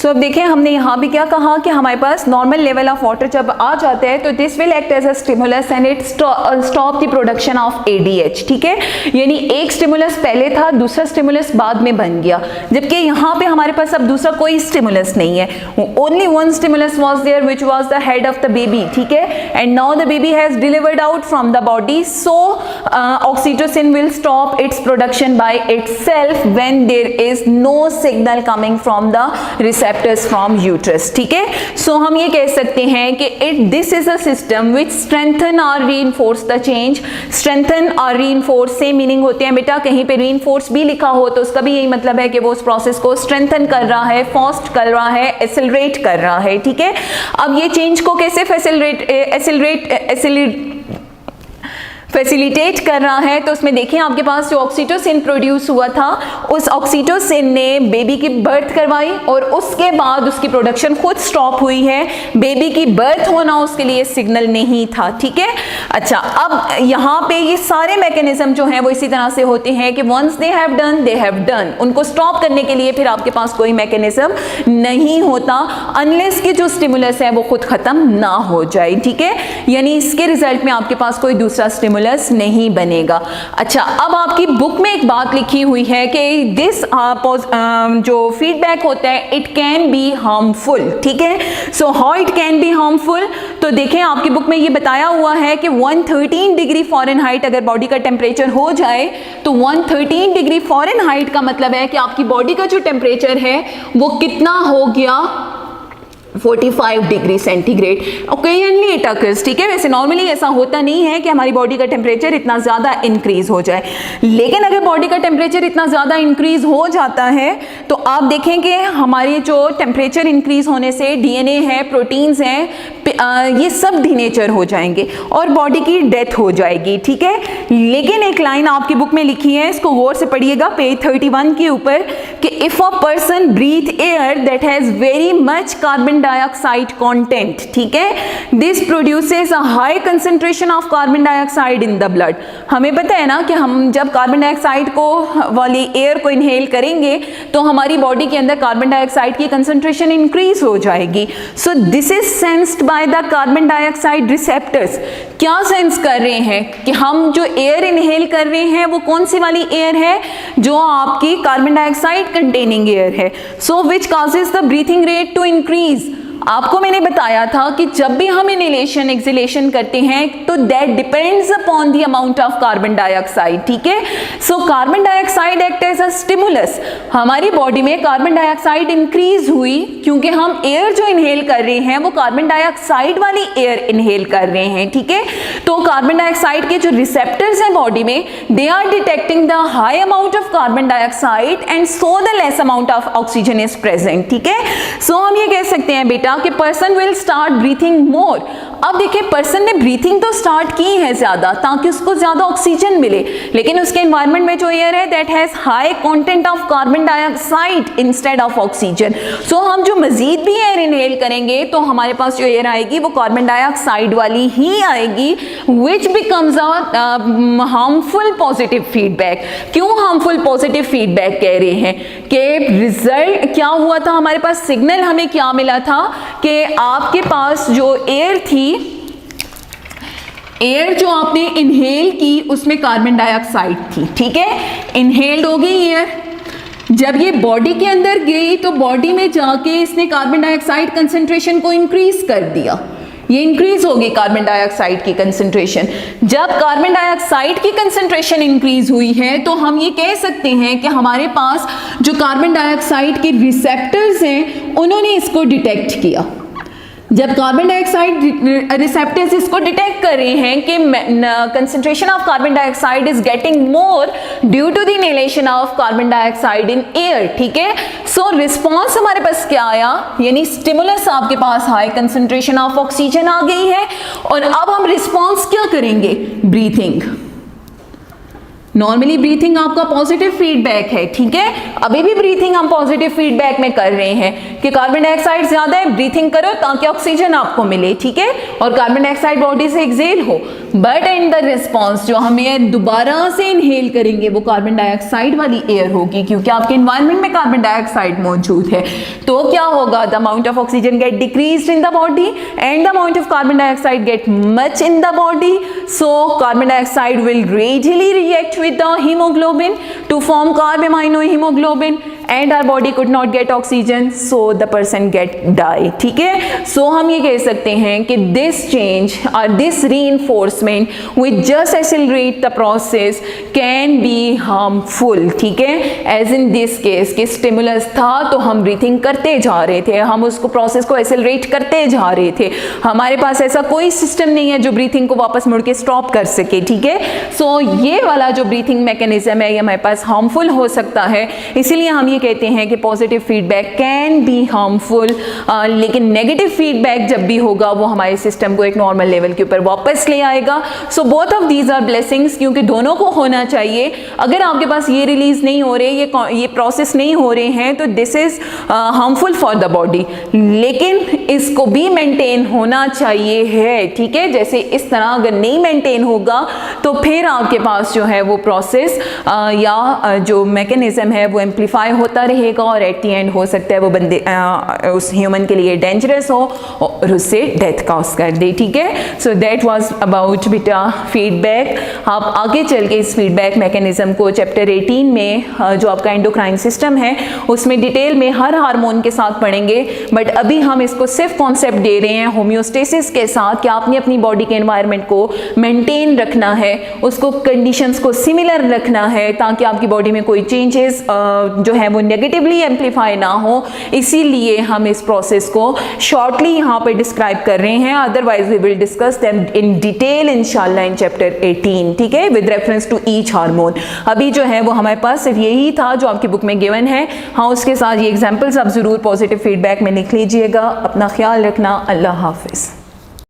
सो अब देखें हमने यहाँ भी क्या कहा कि हमारे पास नॉर्मल लेवल ऑफ वाटर जब आ जाता है तो this will act as a stimulus and it stop the production of ADH, ठीक है। यानी एक स्टिमुलस पहले था, दूसरा स्टिमुलस बाद में बन गया, जबकि यहाँ पे हमारे पास अब दूसरा कोई स्टिमुलस नहीं है, only one stimulus was there which was the head of the baby, ठीक है। And now the baby has delivered out from the body, so oxytocin will stop its production by itself when there is no signal coming from the receptors from uterus, ठीक है। So हम ये कह सकते हैं कि this is a system which strengthen और reinforce the change. Strengthen और रीइंफोर्स सेम मीनिंग होते हैं बेटा, कहीं पे रीइंफोर्स भी लिखा हो तो उसका भी यही मतलब है कि वो उस प्रोसेस को स्ट्रेंथन कर रहा है, फास्ट कर रहा है, एक्सेलरेट कर रहा है, ठीक है। अब ये चेंज को कैसे फैसिलिटेट कर रहा है, तो उसमें देखें आपके पास जो ऑक्सीटोसिन प्रोड्यूस हुआ था, उस ऑक्सीटोसिन ने बेबी की बर्थ करवाई और उसके बाद उसकी प्रोडक्शन खुद स्टॉप हुई है। बेबी की बर्थ होना उसके लिए सिग्नल नहीं था, ठीक है। अच्छा, अब यहाँ पे ये सारे मैकेनिज्म जो हैं वो इसी तरह से होते हैं कि वंस दे हैव डन, उनको स्टॉप करने के लिए फिर आपके पास कोई मैकेनिज्म नहीं होता अनलेस कि जो स्टिमुलस है वो खुद खत्म ना हो जाए, ठीक है। यानी इसके रिजल्ट में आपके पास कोई दूसरा स्टिमुलस नहीं बनेगा। अच्छा, अब आपकी बुक में एक बात लिखी हुई है कि दिस जो फीडबैक होता है इट कैन बी हार्मफुल, ठीक है। So how it can be harmful, तो देखें आपकी बुक में ये बताया हुआ है कि 113 डिग्री फ़ारेनहाइट अगर बॉडी का टेम्परेचर हो जाए तो 113 डिग्री फ़ारेनहाइट का मतलब है कि आपकी बॉडी का जो टेम्परेचर है वो कितना हो गया, 45 degree centigrade. Occasionally it occurs, ठीक है। वैसे नॉर्मली ऐसा होता नहीं है कि हमारी बॉडी का टेम्परेचर इतना ज़्यादा इंक्रीज हो जाए, लेकिन अगर बॉडी का टेम्परेचर इतना ज़्यादा इंक्रीज हो जाता है तो आप देखेंगे हमारे जो टेम्परेचर इंक्रीज होने से DNA है, प्रोटीन्स हैं, ये सब डीनेचर हो जाएंगे और बॉडी की डेथ हो जाएगी, ठीक है। लेकिन एक लाइन आपकी बुक में लिखी है, इसको गौर से पढ़िएगा, पेज 31 के ऊपर, कि if a person breath air that has very much carbon dioxide content, ठीक है, this produces a high concentration of carbon dioxide in the blood. हमें पता है ना कि हम जब कार्बन डाइऑक्साइड को वाली एयर को इनहेल करेंगे तो हमारी बॉडी के अंदर कार्बन डाइऑक्साइड की कंसंट्रेशन इंक्रीज हो जाएगी। So this is sensed by the carbon dioxide receptors. क्या सेंस कर रहे हैं कि हम जो एयर इनहेल कर रहे हैं वो कौन सी वाली एयर है, जो आपकी कार्बन डाइऑक्साइड कंटेनिंग एयर है। So which causes the breathing rate to increase. आपको मैंने बताया था कि जब भी हम इनहेलेशन एक्सहेलेशन करते हैं तो that depends upon the amount of carbon dioxide, ठीक है। So carbon dioxide act as a stimulus. हमारी बॉडी में कार्बन डाइऑक्साइड इंक्रीज हुई क्योंकि हम एयर जो इनहेल कर रहे हैं वो कार्बन डाइऑक्साइड वाली एयर इनहेल कर रहे हैं, ठीक है। तो कार्बन डाइऑक्साइड के जो रिसेप्टर्स हैं बॉडी में, they are detecting the high amount of carbon dioxide and so the less amount of oxygen is present, ठीक है। सो हम ये कह सकते हैं बेटा कि पर्सन विल स्टार्ट ब्रीथिंग मोर। अब देखिए पर्सन ने ब्रीथिंग तो स्टार्ट की है ज्यादा ताकि उसको ज्यादा ऑक्सीजन मिले, लेकिन उसके एनवायरनमेंट में जो एयर है that has high content of carbon dioxide instead of oxygen. So हम जो मजीद भी एयर इनहेल करेंगे तो हमारे पास जो एयर आएगी वो कार्बन डाइऑक्साइड वाली ही आएगी, which becomes a harmful positive feedback. क्यों हार्मफुल पॉजिटिव फीडबैक कह रहे हैं कि रिजल्ट क्या हुआ था, हमारे पास सिग्नल हमें क्या मिला था कि आपके पास जो एयर थी, एयर जो आपने इनहेल की उसमें कार्बन डाइऑक्साइड थी, ठीक है। इनहेल्ड हो गई एयर, जब ये बॉडी के अंदर गई तो बॉडी में जाके इसने कार्बन डाइऑक्साइड कंसंट्रेशन को इंक्रीज कर दिया, ये इंक्रीज होगी कार्बन डाइऑक्साइड की कंसंट्रेशन। जब कार्बन डाइऑक्साइड की कंसंट्रेशन इंक्रीज हुई है तो हम ये कह सकते हैं कि हमारे पास जो कार्बन डाइऑक्साइड के रिसेप्टर्स हैं उन्होंने इसको डिटेक्ट किया। जब कार्बन डाइऑक्साइड रिसेप्टर्स इसको डिटेक्ट कर रहे हैं कि concentration of carbon dioxide is getting more due to the inhalation of carbon dioxide in air, ठीक है। सो रिस्पॉन्स हमारे पास क्या आया, यानी स्टिमुलस आपके पास हाई कंसंट्रेशन ऑफ ऑक्सीजन आ गई है और अब हम रिस्पॉन्स क्या करेंगे, ब्रीथिंग। नॉर्मली ब्रीथिंग आपका पॉजिटिव फीडबैक है, ठीक है। अभी भी ब्रीथिंग हम पॉजिटिव फीडबैक में कर रहे हैं कि कार्बन डाइऑक्साइड ज्यादा है, ब्रीथिंग करो ताकि ऑक्सीजन आपको मिले, ठीक है, और कार्बन डाइऑक्साइड बॉडी से एक्सेल हो। बट इन द रिस्पॉन्स जो हम एयर दोबारा से इनहेल करेंगे वो कार्बन डाइऑक्साइड वाली एयर होगी, क्योंकि आपके एनवायरनमेंट में कार्बन डाइऑक्साइड मौजूद है। तो क्या होगा, the amount of oxygen get decreased in the body and the amount of carbon dioxide get much in the body. So carbon dioxide will gradually react with the hemoglobin to form carbaminohemoglobin and our body could not get oxygen, so the person get die, ठीक है। so हम ये कह सकते हैं कि this change or this reinforcement which just accelerate the process can be harmful, ठीक है। as in this case कि stimulus था तो हम breathing करते जा रहे थे, हम उसको process को accelerate करते जा रहे थे, हमारे पास ऐसा कोई system नहीं है जो breathing को वापस मुड़ के stop कर सके, ठीक है। so ये वाला जो ब्रीथिंग मैकेनिज्म है ये हमारे पास हार्मफुल हो सकता है, इसीलिए हम ये कहते हैं कि positive feedback can be harmful, लेकिन नेगेटिव फीडबैक जब भी होगा वो हमारे सिस्टम को एक नॉर्मल लेवल के ऊपर वापस ले आएगा। So both of these are blessings, क्योंकि दोनों को होना चाहिए। अगर आपके पास ये रिलीज नहीं हो रहे, ये प्रोसेस नहीं हो रहे हैं तो this is harmful for the body, लेकिन इसको भी मेंटेन होना चाहिए है, ठीक है। जैसे इस तरह अगर नहीं मेंटेन होगा तो फिर आपके पास जो है वो प्रोसेस या जो मैकेनिज्म है वो एम्पलीफाई होता रहेगा और एट द एंड हो सकता है वो बंदे उस ह्यूमन के लिए डेंजरस हो और उससे डेथ कॉज कर दे, ठीक है। सो दैट वाज अबाउट बेटा फीडबैक। आप आगे चल के इस फीडबैक मैकेनिज्म को चैप्टर 18 में जो आपका एंडोक्राइन सिस्टम है उसमें डिटेल में हर हार्मोन के साथ पढ़ेंगे, बट अभी हम इसको सिर्फ कॉन्सेप्ट दे रहे हैं होम्योस्टेसिस के साथ कि आपने अपनी बॉडी के एनवायरनमेंट को मेंटेन रखना है, उसको कंडीशंस को सिमिलर रखना है ताकि आपकी बॉडी में कोई चेंजेस जो है वो नेगेटिवली एम्पलीफाई ना हो। इसीलिए हम इस प्रोसेस को शॉर्टली यहाँ पे डिस्क्राइब कर रहे हैं, otherwise we will discuss them in detail इंशाल्लाह इन चैप्टर 18, ठीक है, with reference to each hormone. अभी जो है वो हमारे पास सिर्फ यही था जो आपकी बुक में गिवन है। हाँ, उसके साथ ये एग्जाम्पल्स आप जरूर पॉजिटिव फीडबैक में लिख लीजिएगा। अपना ख्याल रखना। अल्लाह हाफिज।